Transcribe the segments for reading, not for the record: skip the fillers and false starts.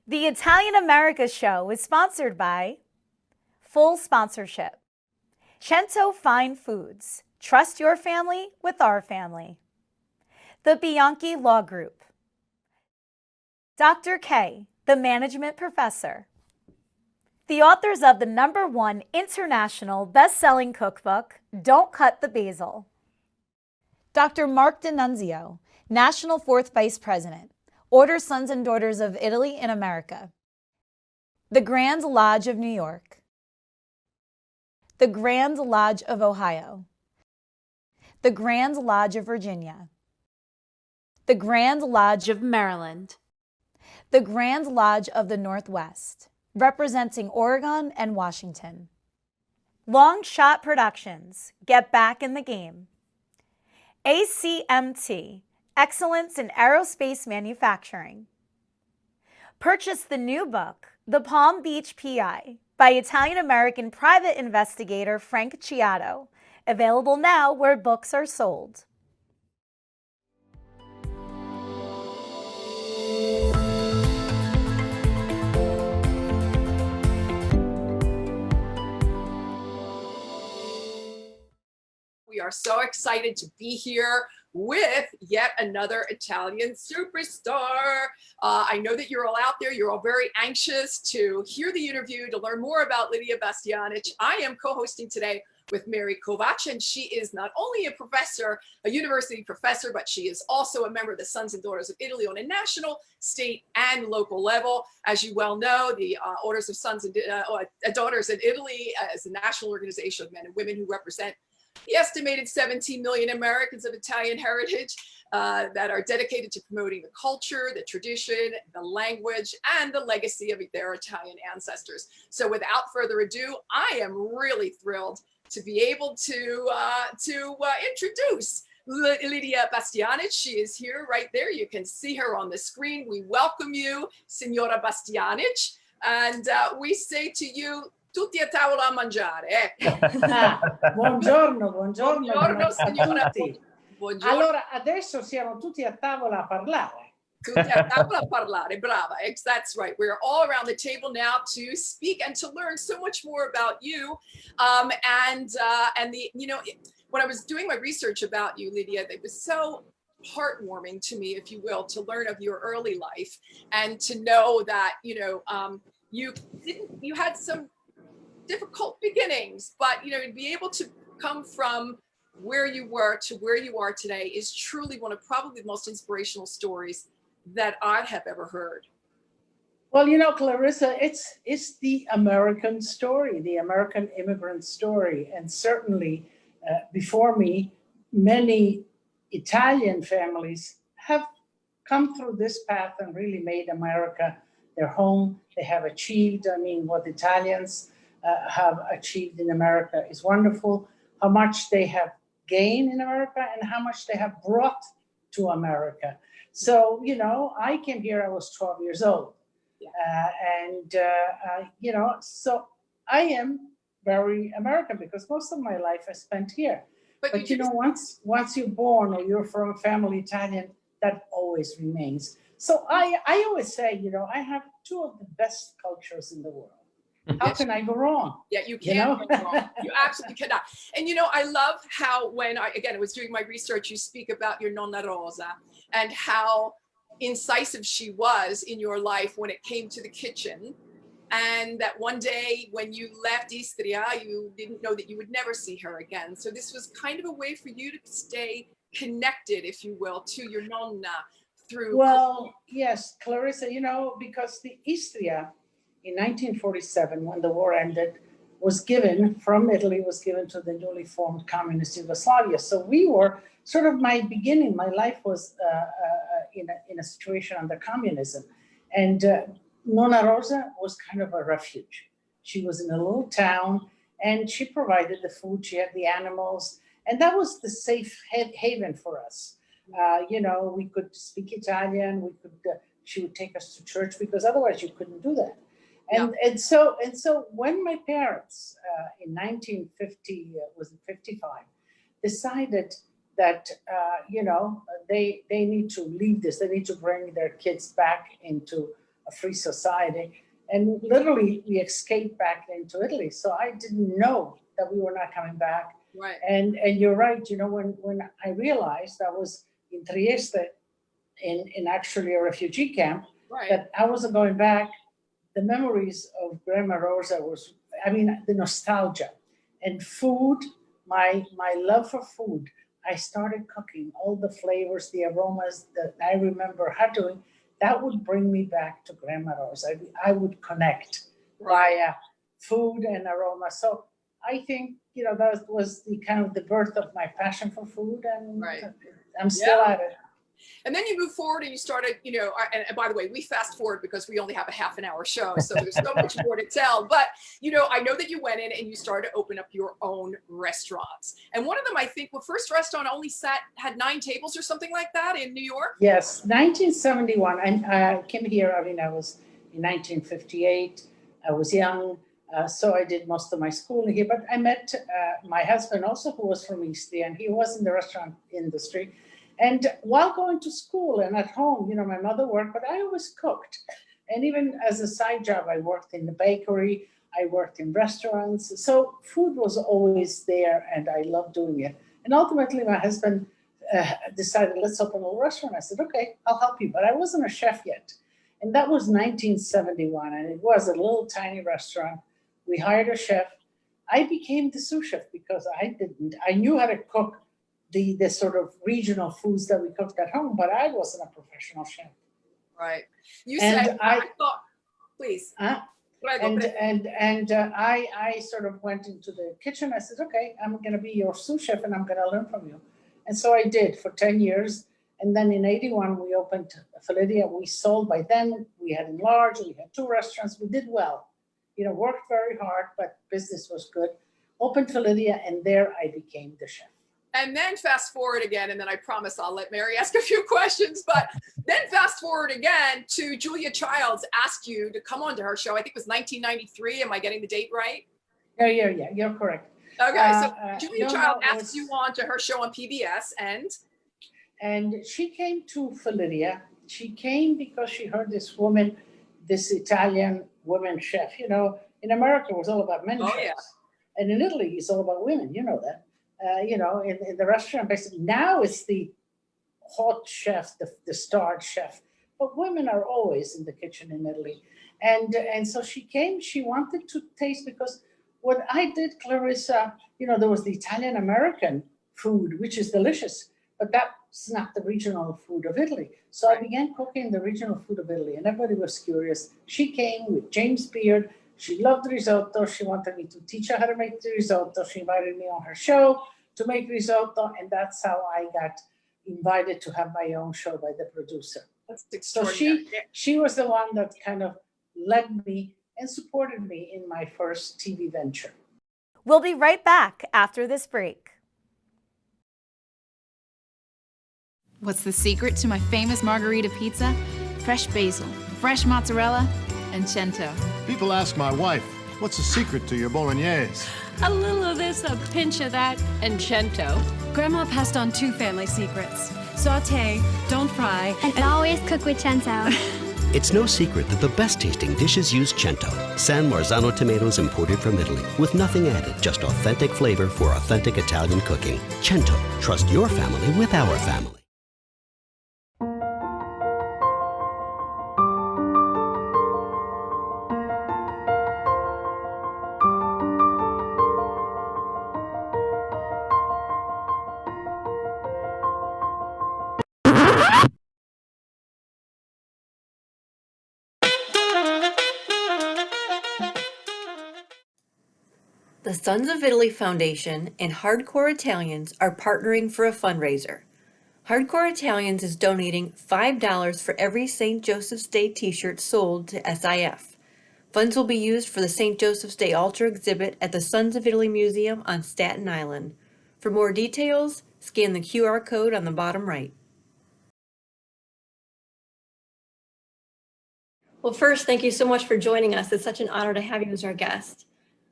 The Italian America Show is sponsored by Full Sponsorship. Cento Fine Foods. Trust your family with our family. The Bianchi Law Group. Dr. K, the Management Professor. The authors of the #1 international best-selling cookbook, Don't Cut the Basil. Dr. Mark D'Annunzio, National 4th Vice President, Order Sons and Daughters of Italy in America. The Grand Lodge of New York. The Grand Lodge of Ohio. The Grand Lodge of Virginia. The Grand Lodge of Maryland. The Grand Lodge of the Northwest, representing Oregon and Washington. Long Shot Productions, get back in the game. ACMT, Excellence in Aerospace Manufacturing. Purchase the new book, The Palm Beach PI, by Italian-American private investigator Frank Chiato, available now where books are sold. We are so excited to be here with yet another Italian superstar. I know that you're all out there. You're all very anxious to hear the interview, to learn more about Lidia Bastianich. I am co-hosting today with Mary Kovac, and she is not only a professor, a university professor, but she is also a member of the Sons and Daughters of Italy on a national, state, and local level. As you well know, the Orders of Sons and Daughters in Italy is a national organization of men and women who represent the estimated 17 million Americans of Italian heritage that are dedicated to promoting the culture, the tradition, the language, and the legacy of their Italian ancestors. So without further ado, I am really thrilled to be able to introduce Lidia Bastianich. She is here right there. You can see her on the screen. We welcome you, Signora Bastianich, and we say to you, tutti a tavola a mangiare. Buongiorno, buongiorno, Buongiorno, signora. a tutti. Buongiorno. Allora, adesso siamo tutti a tavola a parlare. Tutti a tavola a parlare, brava. That's right. We're all around the table now to speak and to learn so much more about you. And when I was doing my research about you, Lidia, it was so heartwarming to me, if you will, to learn of your early life and to know that, you had some difficult beginnings, but to be able to come from where you were to where you are today is truly one of probably the most inspirational stories that I have ever heard. Well, Clarissa, it's the American story, the American immigrant story. And certainly before me, many Italian families have come through this path and really made America their home. They have achieved, what Italians have achieved in America is wonderful. How much they have gained in America and how much they have brought to America. So, I came here, I was 12 years old. So I am very American because most of my life I spent here. But once you're born or you're from a family Italian, that always remains. So I always say, I have two of the best cultures in the world. How can I go wrong? Yeah, you can't go wrong. You absolutely cannot. And I love how when I was doing my research, you speak about your nonna Rosa and how incisive she was in your life when it came to the kitchen. And that one day when you left Istria, you didn't know that you would never see her again. So this was kind of a way for you to stay connected, if you will, to your nonna through. Well, yes, Clarissa, because the Istria, in 1947, when the war ended, was given from Italy, was given to the newly formed communist Yugoslavia. So we were sort of my beginning. My life was in a situation under communism. And Nonna Rosa was kind of a refuge. She was in a little town and she provided the food, she had the animals, and that was the safe haven for us. We could speak Italian, she would take us to church because otherwise you couldn't do that. And so when my parents in 1950 was in 55 decided that they need to leave this, they need to bring their kids back into a free society. And literally, we escaped back into Italy. So I didn't know that we were not coming back. Right. And you're right, you know, when I realized I was in Trieste, in actually a refugee camp, Right. that I wasn't going back, the memories of Grandma Rosa was, I mean, the nostalgia and food, my love for food. I started cooking all the flavors, the aromas that I remember her doing. That would bring me back to Grandma Rosa. I would connect via food and aroma. So I think, you know, that was the kind of the birth of my passion for food, and I'm still at it. And then you move forward and you started, you know, and by the way, we fast forward because we only have a half an hour show. So there's so much more to tell. But, you know, I know that you went in and you started to open up your own restaurants. And one of them, I think, the first restaurant only had 9 tables or something like that in New York. Yes, 1971. And I came here, I mean, I was in 1958. I was young. So I did most of my schooling here. But I met my husband also, who was from Istria, and he was in the restaurant industry. And while going to school and at home, you know, my mother worked, but I always cooked. And even as a side job, I worked in the bakery, I worked in restaurants. So food was always there, and I loved doing it. And ultimately, my husband decided, let's open a little restaurant. I said, okay, I'll help you. But I wasn't a chef yet. And that was 1971, and it was a little tiny restaurant. We hired a chef. I became the sous chef because I knew how to cook the sort of regional foods that we cooked at home, but I wasn't a professional chef. Right. You said, I thought, please. I sort of went into the kitchen. I said, okay, I'm going to be your sous chef and I'm going to learn from you. And so I did for 10 years. And then in 81, we opened Lidia. We sold. By then we had enlarged. We had 2 restaurants. We did well, you know, worked very hard, but business was good. Opened Lidia, and there I became the chef. And then fast forward again, and then I promise I'll let Mary ask a few questions, but then fast forward again to Julia Childs asked you to come on to her show. I think it was 1993. Am I getting the date right? Yeah, you're correct. Okay, so Julia Childs asked you on to her show on PBS, and she came to Lidia. She came because she heard this woman, this Italian woman chef. You know, in America it was all about men chefs. Yeah. And in Italy it's all about women, you know that. You know, in the restaurant, basically, now it's the hot chef, the starred chef, but women are always in the kitchen in Italy. And so she came, she wanted to taste, because what I did, Clarissa, you know, there was the Italian-American food, which is delicious, but that's not the regional food of Italy. So I began cooking the regional food of Italy, and everybody was curious. She came with James Beard. She loved risotto. She wanted me to teach her how to make the risotto. She invited me on her show to make risotto, and that's how I got invited to have my own show by the producer. That's extraordinary. So she was the one that kind of led me and supported me in my first TV venture. We'll be right back after this break. What's the secret to my famous margarita pizza? Fresh basil, fresh mozzarella, and cento. People ask my wife, what's the secret to your bolognese? A little of this, a pinch of that, and cento. Grandma passed on 2 family secrets. Sauté, don't fry, and always cook with cento. It's no secret that the best tasting dishes use cento, San Marzano tomatoes imported from Italy, with nothing added, just authentic flavor for authentic Italian cooking. Cento, trust your family with our family. The Sons of Italy Foundation and Hardcore Italians are partnering for a fundraiser. Hardcore Italians is donating $5 for every St. Joseph's Day t-shirt sold to SIF. Funds will be used for the St. Joseph's Day altar exhibit at the Sons of Italy Museum on Staten Island. For more details, scan the QR code on the bottom right. Well, first, thank you so much for joining us. It's such an honor to have you as our guest.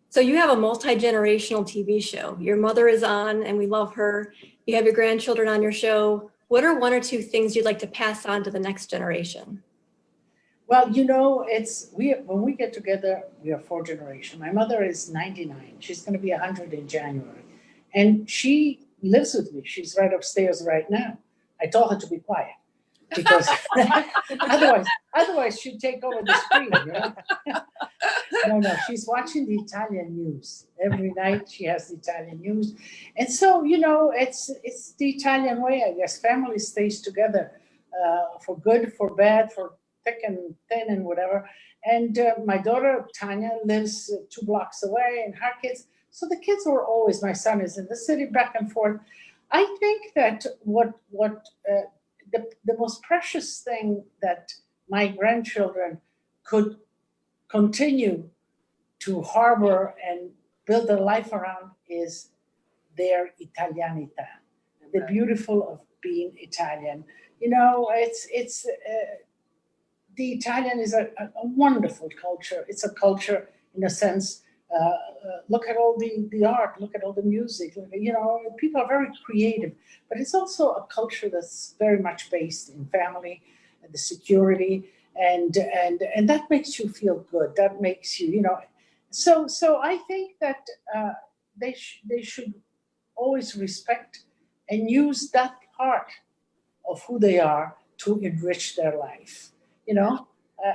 So you have a multi-generational TV show. Your mother is on, and we love her. You have your grandchildren on your show. What are 1 or 2 things you'd like to pass on to the next generation? Well, you know, when we get together, we are four generations. My mother is 99. She's going to be 100 in January. And she lives with me. She's right upstairs right now. I told her to be quiet because otherwise she'd take over the screen, you know? No, she's watching the Italian news. Every night she has the Italian news. And so, you know, it's the Italian way, I guess. Family stays together for good, for bad, for thick and thin and whatever. And my daughter, Tanya, lives 2 blocks away, and her kids. So the kids were always, my son is in the city, back and forth. I think that the most precious thing that my grandchildren could continue to harbor and build a life around is their Italianità, the beautiful of being Italian. You know, the Italian is a wonderful culture. It's a culture in a sense. Look at all the art, look at all the music. You know, people are very creative, but it's also a culture that's very much based in family and the security, and that makes you feel good. That makes you, you know. So I think that they should always respect and use that part of who they are to enrich their life. You know,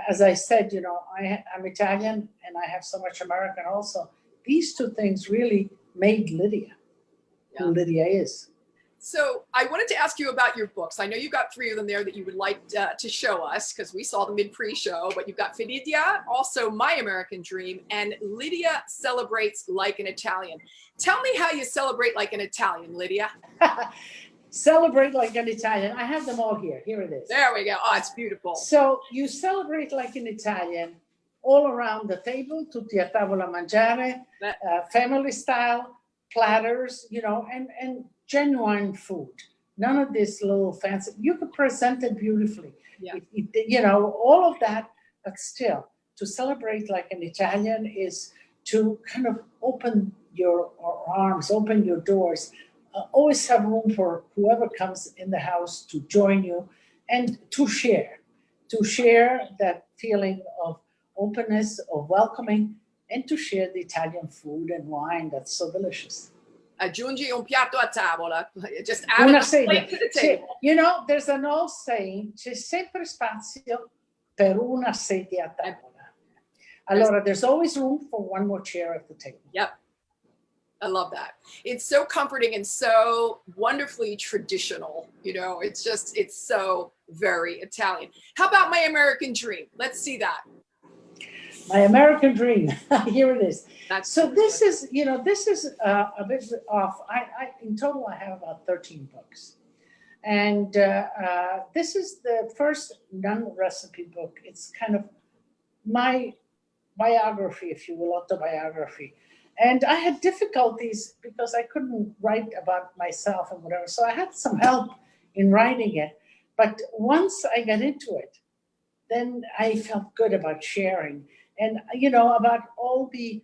as I said, you know, I'm Italian and I have so much American also. These two things really made Lidia who Lidia is. So I wanted to ask you about your books. I know you've got 3 of them there that you would like to show us because we saw them in pre-show, but you've got Lidia, also My American Dream, and Lidia Celebrates Like an Italian. Tell me how you celebrate like an Italian, Lidia. Celebrate like an Italian. I have them all here. Here it is. There we go. Oh, it's beautiful. So you celebrate like an Italian all around the table, tutti a tavola mangiare, family style, platters, you know, and genuine food. None of this little fancy. You could present it beautifully. Yeah. You know, all of that, but still, to celebrate like an Italian is to kind of open your arms, open your doors. Always have room for whoever comes in the house to join you and to share that feeling of openness, of welcoming, and to share the Italian food and wine that's so delicious. Aggiungi un piatto a tavola. Just add Una a plate to the table. You know, there's an old saying, c'è sempre spazio per una sedia a tavola. Allora, there's always room for one more chair at the table. Yep. I love that. It's so comforting and so wonderfully traditional. You know, it's so very Italian. How about My American Dream? Let's see that. My American Dream. Here it is. This is a bit off. In total, I have about 13 books. And this is the first non-recipe book. It's kind of my biography, if you will, autobiography. And I had difficulties because I couldn't write about myself and whatever. So I had some help in writing it. But once I got into it, then I felt good about sharing. And, you know, about all the,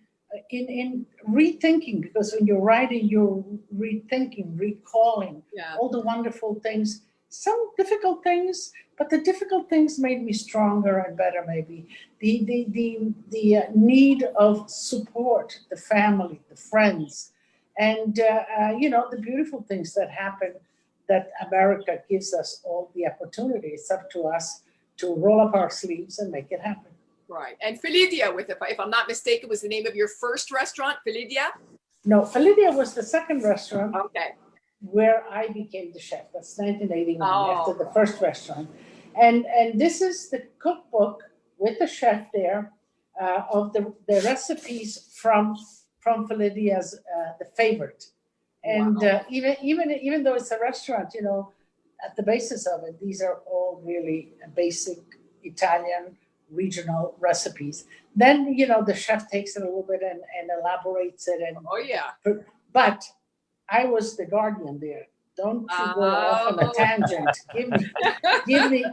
in rethinking, because when you're writing, you're rethinking, recalling all the wonderful things, some difficult things, but the difficult things made me stronger and better, maybe. The need of support, the family, the friends, and, you know, the beautiful things that happen, that America gives us all the opportunity. It's up to us to roll up our sleeves and make it happen. Right. And Lidia, if I'm not mistaken, was the name of your first restaurant, Lidia? No, Lidia was the second restaurant. Okay. Where I became the chef. That's 1981, after the first restaurant. And this is the cookbook with the chef there of the recipes from Lidia's The Favorite. And even though it's a restaurant, you know, at the basis of it, these are all really basic Italian regional recipes. Then, you know, the chef takes it a little bit and elaborates it. And but I was the guardian there. Don't you go off on a tangent. Give me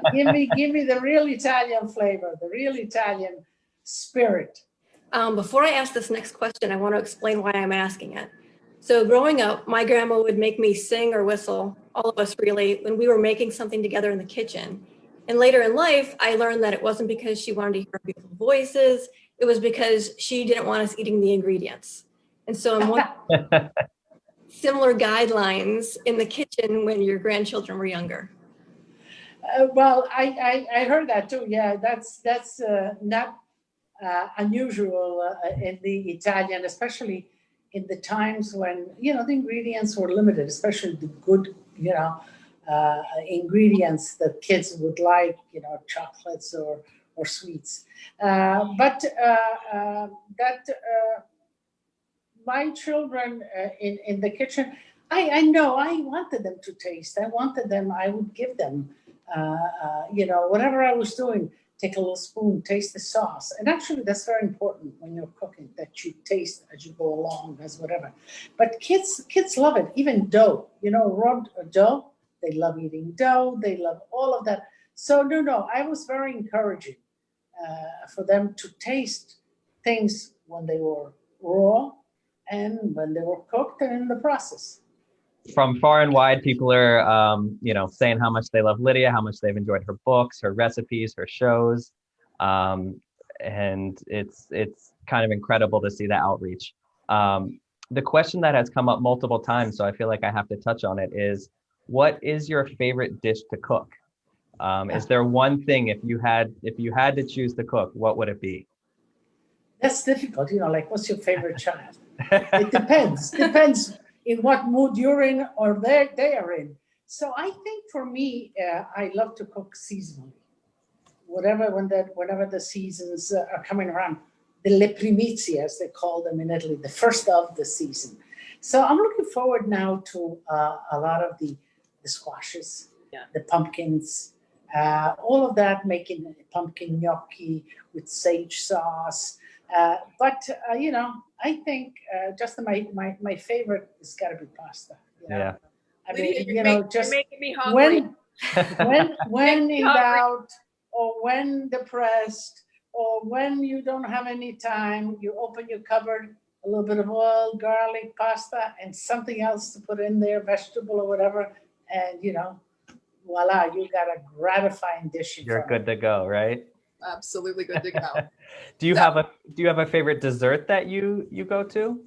the real Italian flavor, the real Italian spirit. Before I ask this next question, I want to explain why I'm asking it. So growing up, my grandma would make me sing or whistle, all of us really, when we were making something together in the kitchen. And later in life, I learned that it wasn't because she wanted to hear beautiful voices. It was because she didn't want us eating the ingredients. And so I'm wondering similar guidelines in the kitchen when your grandchildren were younger. Well, I heard that too. Yeah, that's not unusual in the Italian, especially in the times when, the ingredients were limited, especially the good, ingredients that kids would like, chocolates or sweets. But my children in the kitchen, I know I wanted them to taste. I would give them, whatever I was doing, take a little spoon, taste the sauce. And actually, that's very important when you're cooking, that you taste as you go along, as whatever. But kids love it, even dough, rubbed dough. They love eating dough. They love all of that. So no, I was very encouraging for them to taste things when they were raw and when they were cooked and in the process. From far and wide, people are, saying how much they love Lidia, how much they've enjoyed her books, her recipes, her shows. And it's kind of incredible to see the outreach. The question that has come up multiple times, so I feel like I have to touch on it, is what is your favorite dish to cook? Is there one thing, if you had to choose to cook, what would it be? That's difficult, what's your favorite child? It depends in what mood you're in or they are in. So I think for me, I love to cook seasonally. Whenever the seasons are coming around, the le primizie, as they call them in Italy, the first of the season. So I'm looking forward now to a lot of the squashes, the pumpkins, all of that, making pumpkin gnocchi with sage sauce. But I think just my favorite has got to be pasta. Yeah. I mean, Lydia, just you're making me hungry. when in doubt, or when depressed, or when you don't have any time, you open your cupboard, a little bit of oil, garlic, pasta, and something else to put in there, vegetable or whatever, and voila, you got a gratifying dish. You're good to go, right? Absolutely good to go. Do you have a favorite dessert that you go to?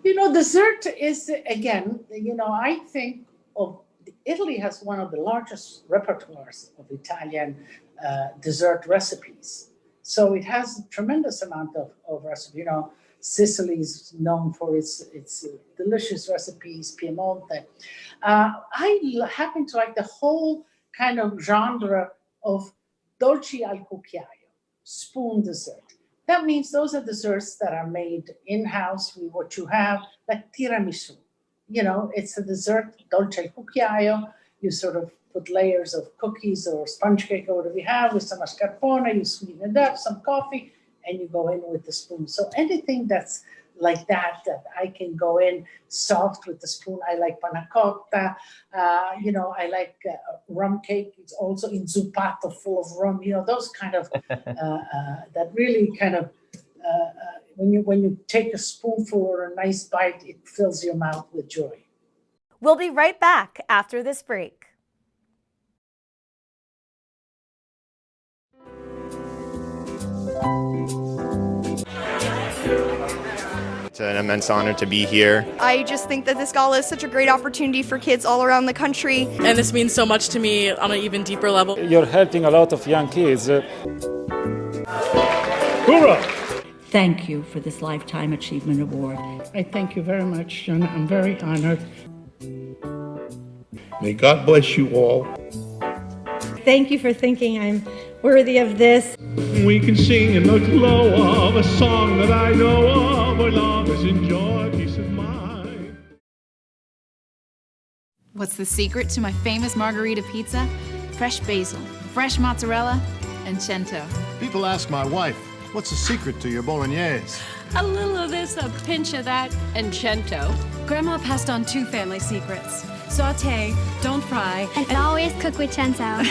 Dessert is, again, I think Italy has one of the largest repertoires of Italian dessert recipes. So it has a tremendous amount of recipe. Sicily's known for its delicious recipes, Piemonte. I happen to like the whole kind of genre of dolci al cucchiaio, spoon dessert. That means those are desserts that are made in-house with what you have, like tiramisu. It's a dessert, dolce al cucchiaio. You sort of put layers of cookies or sponge cake or whatever you have with some mascarpone, you sweeten it up, some coffee, and you go in with the spoon. So anything that's like that I can go in soft with the spoon. I like panna cotta. I like rum cake. It's also inzuppato, full of rum. Those kind of that really kind of when you take a spoonful or a nice bite, it fills your mouth with joy. We'll be right back after this break. It's an immense honor to be here. I just think that this gala is such a great opportunity for kids all around the country. And this means so much to me on an even deeper level. You're helping a lot of young kids. Hoorah! Thank you for this Lifetime Achievement Award. I thank you very much, John. I'm very honored. May God bless you all. Thank you for thinking I'm worthy of this. We can sing in the glow of a song that I know of, where love is enjoyed, peace of mind. What's the secret to my famous margarita pizza? Fresh basil, fresh mozzarella, and cento. People ask my wife, what's the secret to your bolognese? A little of this, a pinch of that, and cento. Grandma passed on 2 family secrets. Saute, don't fry, and always cook with cento.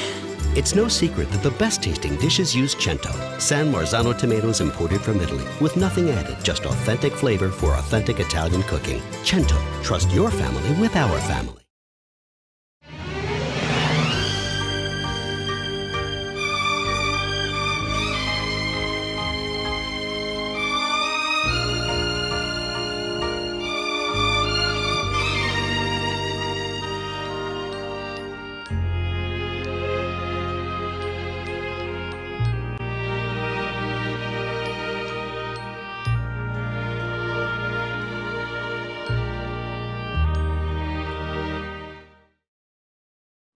It's no secret that the best tasting dishes use cento, San Marzano tomatoes imported from Italy, with nothing added, just authentic flavor for authentic Italian cooking. Cento, trust your family with our family.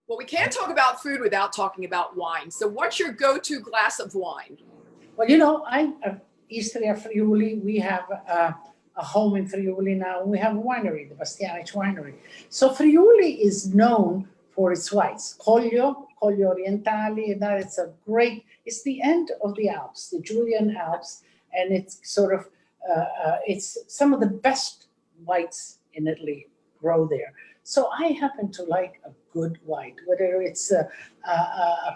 Well, we can't talk about food without talking about wine. So what's your go-to glass of wine? Well, you know, I'm Istria Friuli. We have a home in Friuli now. We have a winery, the Bastianich winery. So Friuli is known for its whites. Coglio Orientali, that it's a great, it's the end of the Alps, the Julian Alps, and it's sort of, it's some of the best whites in Italy grow there. So I happen to like a good white, whether it's a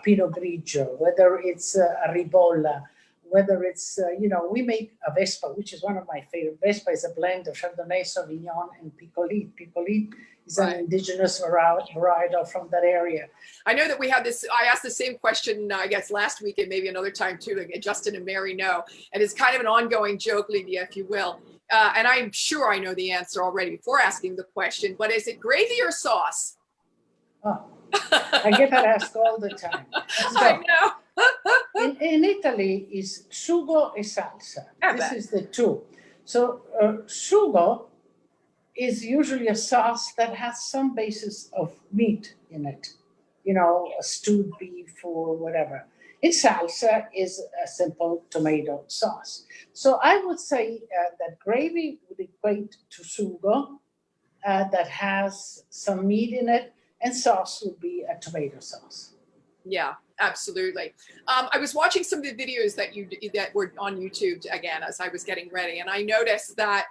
Pinot Grigio, whether it's a Ribolla, whether it's, you know, we make a Vespa, which is one of my favorite. Vespa is a blend of Chardonnay, Sauvignon, and Picolit. Picolit is an indigenous varietal from that area. I know that we have this, I asked the same question, I guess, last week and maybe another time too, like Justin and Mary know. And it's kind of an ongoing joke, Lidia, if you will. And I'm sure I know the answer already before asking the question, but is it gravy or sauce? Oh, I get that asked all the time. I know. in Italy is sugo e salsa. This is the two. So sugo is usually a sauce that has some basis of meat in it. You know, a stewed beef or whatever. In salsa is a simple tomato sauce. So I would say that gravy would equate to sugo that has some meat in it, and sauce would be a tomato sauce. Yeah, absolutely. I was watching some of the videos that were on YouTube again as I was getting ready, and I noticed that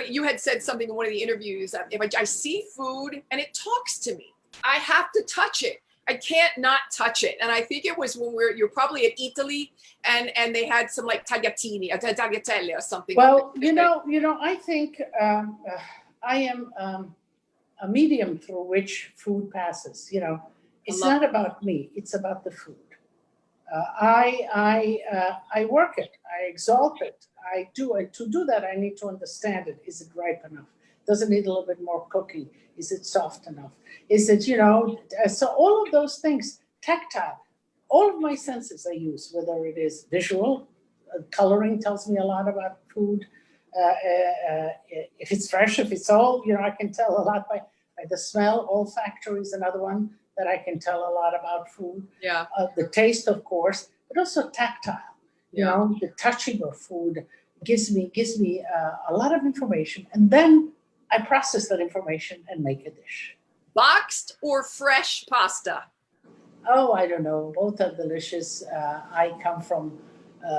you had said something in one of the interviews that if I see food and it talks to me, I have to touch it. I can't not touch it. And I think it was when you're probably at Italy and they had some like tagliatini, tagliatelle or something. Well, you know, I think I am a medium through which food passes. You know, it's not about me, it's about the food. I work it, I exalt it, I do it. To do that, I need to understand it. Is it ripe enough? Does it need a little bit more cooking? Is it soft enough? Is it, you know, so all of those things, tactile, all of my senses I use, whether it is visual, coloring tells me a lot about food. If it's fresh, if it's old, you know, I can tell a lot by the smell. Olfactory is another one that I can tell a lot about food. Yeah. The taste, of course, but also tactile. You know, the touching of food gives me a lot of information, and then I process that information and make a dish. Boxed or fresh pasta? Oh, I don't know. Both are delicious. I come from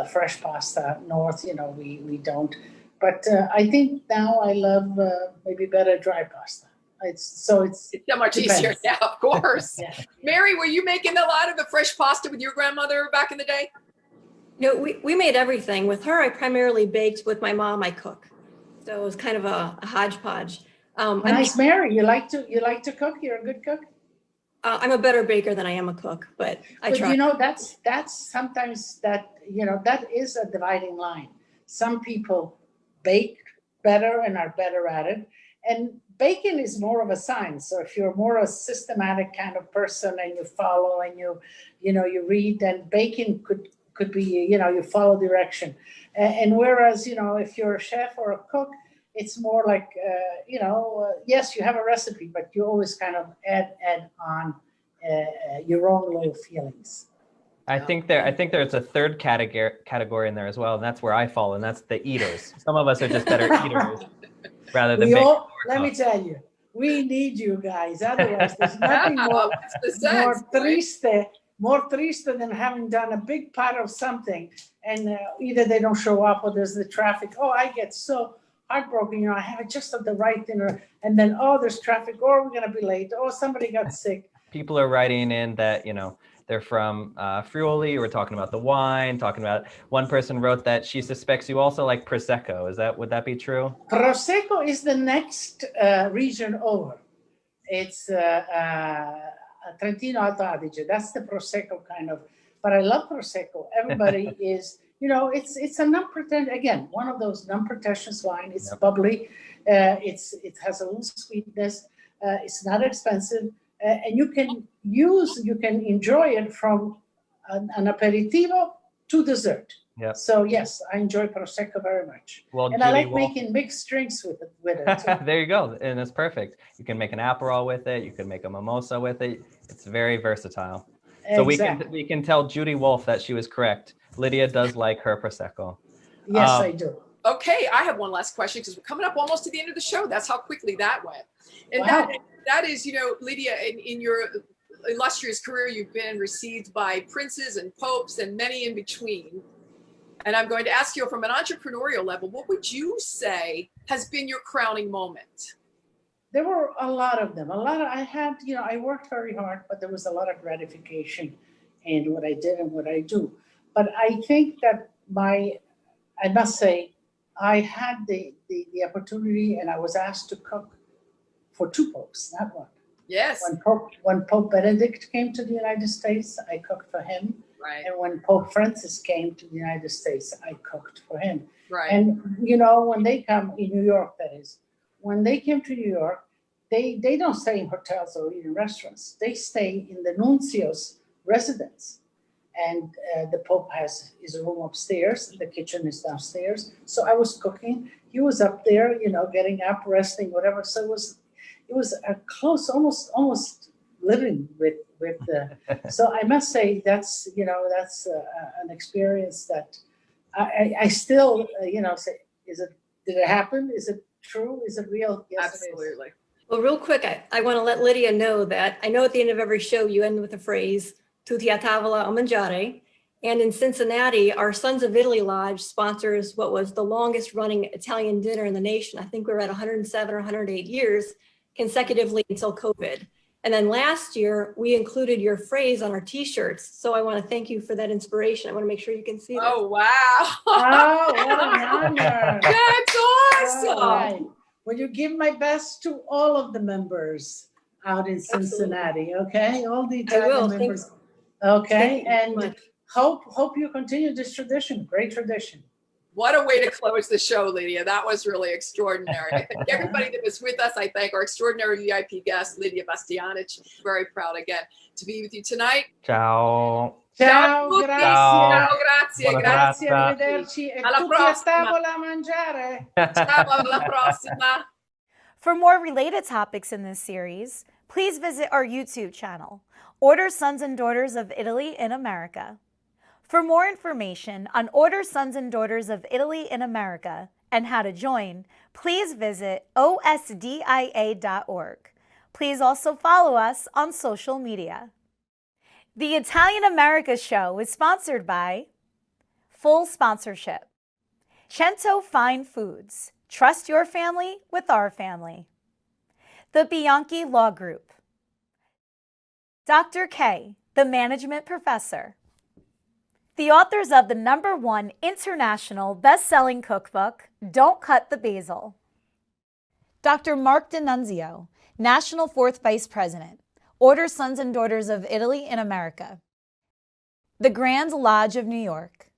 fresh pasta north. You know, we don't. But I think now I love maybe better dry pasta. It's so much easier now, of course. Yeah. Mary, were you making a lot of the fresh pasta with your grandmother back in the day? No, we made everything. With her, I primarily baked. With my mom, I cook. So it was kind of a hodgepodge. Nice, Mary. You like to cook? You're a good cook. I'm a better baker than I am a cook, but I try. You know, that's sometimes that, you know, that is a dividing line. Some people bake better and are better at it, and baking is more of a science. So if you're more a systematic kind of person and you follow and you read, then baking could be, you know, you follow direction. And whereas, you know, if you're a chef or a cook, it's more like, you know, yes, you have a recipe, but you always kind of add on your own little feelings. I think there's a third category in there as well, and that's where I fall, and that's the eaters. Some of us are just better eaters rather than let me tell you, we need you guys. Otherwise, there's nothing more triste than having done a big part of something, and either they don't show up or there's the traffic. Oh, I get so heartbroken. You know, I have it just at the right dinner, and then there's traffic, or we're gonna be late, or somebody got sick. People are writing in that, you know, they're from Friuli. We're talking about the wine, talking about, one person wrote that she suspects you also like Prosecco. Would that be true? Prosecco is the next region over. It's Trentino Alto Adige. That's the Prosecco kind of, but I love Prosecco. Everybody is, you know, it's a non-pretentious, again, one of those non-pretentious wine. It's bubbly. It has a little sweetness. It's not expensive. And you can enjoy it from an aperitivo to dessert. Yep. So yes, I enjoy Prosecco very much. Well, and I Judy like Wolf- making mixed drinks with it too. There you go. And it's perfect. You can make an Aperol with it. You can make a mimosa with it. It's very versatile. So Exactly. we can tell Judy Wolf that she was correct. Lydia does like her Prosecco. Yes, I do. Okay, I have one last question because we're coming up almost to the end of the show. That's how quickly that went. And Wow. that is, you know, Lydia, in your illustrious career, you've been received by princes and popes and many in between. And I'm going to ask you from an entrepreneurial level, what would you say has been your crowning moment? There were a lot of them. I worked very hard, but there was a lot of gratification in what I did and what I do. But I think that I must say, I had the opportunity and I was asked to cook for two popes, not one. Yes. When Pope Benedict came to the United States, I cooked for him. Right. And when Pope Francis came to the United States, I cooked for him. Right. And, you know, when they come in New York, that is, when they came to New York, they don't stay in hotels or eat in restaurants. They stay in the nuncio's residence. And the Pope has his room upstairs. The kitchen is downstairs. So I was cooking. He was up there, you know, getting up, resting, whatever. So it was a close, almost living with the. So I must say that's an experience that I still say, did it happen? Is it true? Is it real? Yes, absolutely. It is. Well, real quick, I want to let Lydia know that I know at the end of every show you end with the phrase "Tutti a tavola a mangiare," and in Cincinnati, our Sons of Italy Lodge sponsors what was the longest running Italian dinner in the nation. I think we were at 107 or 108 years consecutively until COVID. And then last year, we included your phrase on our T-shirts. So I want to thank you for that inspiration. I want to make sure you can see this. Oh, wow. Oh, what an honor. That's awesome. All right. Will you give my best to all of the members out in Cincinnati, okay? All the Italian members. Thanks. Okay, Thank you so and much. hope you continue this tradition. Great tradition. What a way to close the show, Lydia. That was really extraordinary. I thank everybody that was with us. I thank our extraordinary VIP guest, Lidia Bastianich. Very proud again to be with you tonight. Ciao. Ciao, tutti. grazie. Ciao, grazie, Buona grazie. serata. Arrivederci e Alla tutti a prossima. tavola a mangiare. Ciao, alla prossima. For more related topics in this series, please visit our YouTube channel, Order Sons and Daughters of Italy in America. For more information on Order Sons and Daughters of Italy in America and how to join, please visit OSDIA.org. Please also follow us on social media. The Italian America Show is sponsored by Full Sponsorship, Cento Fine Foods. Trust your family with our family. The Bianchi Law Group. Dr. K, the Management Professor. The authors of the #1 international best-selling cookbook, Don't Cut the Basil. Dr. Mark D'Annunzio, National 4th Vice President, Order Sons and Daughters of Italy in America. The Grand Lodge of New York.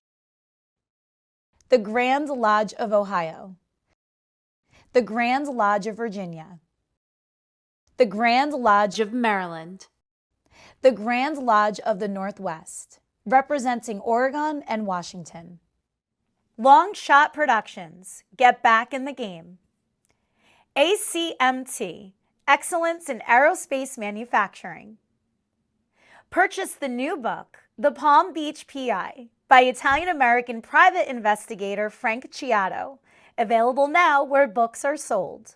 The Grand Lodge of Ohio. The Grand Lodge of Virginia. The Grand Lodge of Maryland. The Grand Lodge of the Northwest, representing Oregon and Washington. Long Shot Productions, get back in the game. ACMT, Excellence in Aerospace Manufacturing. Purchase the new book, The Palm Beach PI, by Italian-American private investigator Frank Ciato, available now where books are sold.